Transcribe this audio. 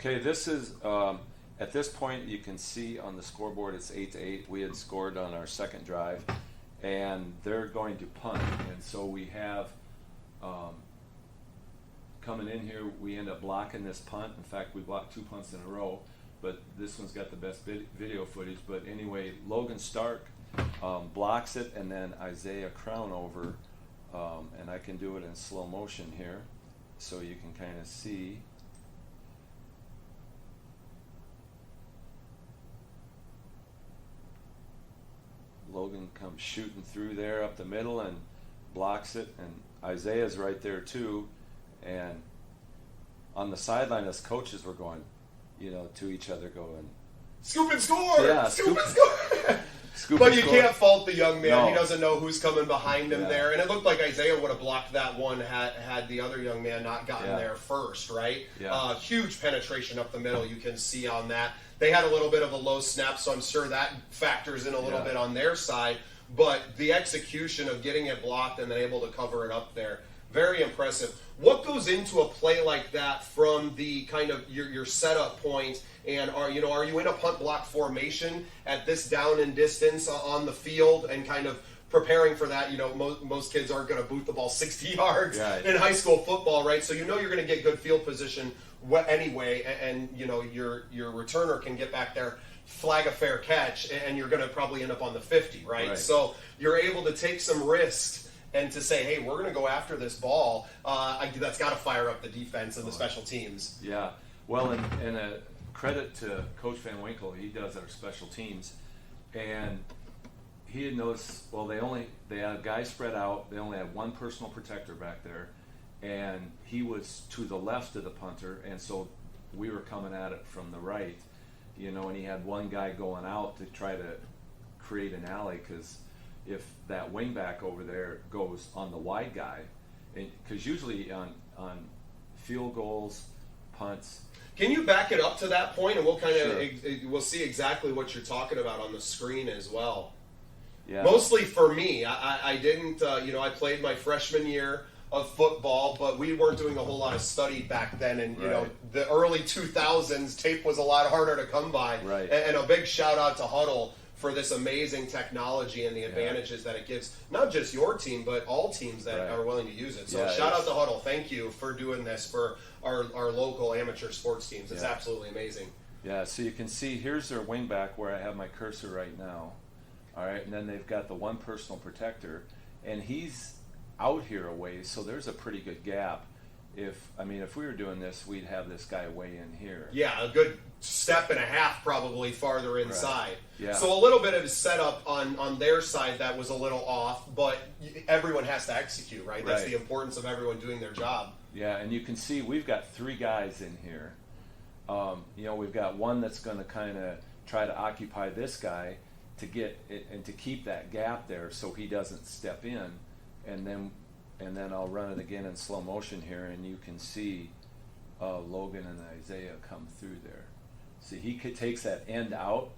Okay, this is, at this point, you can see on the scoreboard it's 8-8. We had scored on our second drive, and they're going to punt. And so we have, coming in here, we end up blocking this punt. In fact, we blocked 2 punts in a row, but this one's got the best video footage. But anyway, Logan Stark blocks it, and then Isaiah Crownover, and I can do it in slow motion here, so you can kind of see. Logan comes shooting through there up the middle and blocks it, and Isaiah's right there too. And on the sideline, us coaches were going, to each other, going, "Scoop and score! Yeah, scoop and score!" Scoop but and you score. can't fault the young man. No. He doesn't know who's coming behind him Yeah. there. And it looked like Isaiah would have blocked that one had the other young man not gotten Yeah. there first, right? Yeah. Huge penetration up the middle, you can see on that. They had a little bit of a low snap, so I'm sure that factors in a little Yeah. bit on their side. But the execution of getting it blocked and then able to cover it up there, very impressive. What goes into a play like that from the kind of your setup point? And are you in a punt block formation at this down and distance on the field and kind of preparing for that? Most kids aren't going to boot the ball 60 yards Right. in high school football, right? So you're going to get good field position anyway, and your returner can get back there, flag a fair catch, and you're going to probably end up on the 50, right? So you're able to take some risks and to say, hey, we're going to go after this ball. That's got to fire up the defense and the special teams. Yeah. Well, and a credit to Coach Van Winkle, he does our special teams, and he had noticed, well, they had guys spread out, they only had one personal protector back there, and he was to the left of the punter, and so we were coming at it from the right, and he had one guy going out to try to create an alley, because if that wingback over there goes on the wide guy, because usually on field goals, punts. Can you back it up to that point, and we'll kind of Sure. we'll see exactly what you're talking about on the screen as well. Yeah. Mostly for me, I didn't. I played my freshman year of football, but we weren't doing a whole lot of study back then, and the early 2000s tape was a lot harder to come by. Right. And a big shout out to Huddle for this amazing technology and the advantages that it gives, not just your team, but all teams that are willing to use it. So Yeah, shout out to Huddle. Thank you for doing this for our local amateur sports teams. It's Yeah. absolutely amazing. Yeah, so you can see here's their wingback where I have my cursor right now. All right, and then they've got the one personal protector, and he's out here a ways, so there's a pretty good gap. If we were doing this, we'd have this guy way in here. Yeah, a good step and a half probably farther inside. Right. Yeah. So a little bit of setup on their side that was a little off, but everyone has to execute, right? That's Right. the importance of everyone doing their job. Yeah, and you can see we've got 3 guys in here. We've got one that's going to kind of try to occupy this guy to get it and to keep that gap there so he doesn't step in, and then I'll run it again in slow motion here, and you can see Logan and Isaiah come through there. See, he takes that end out,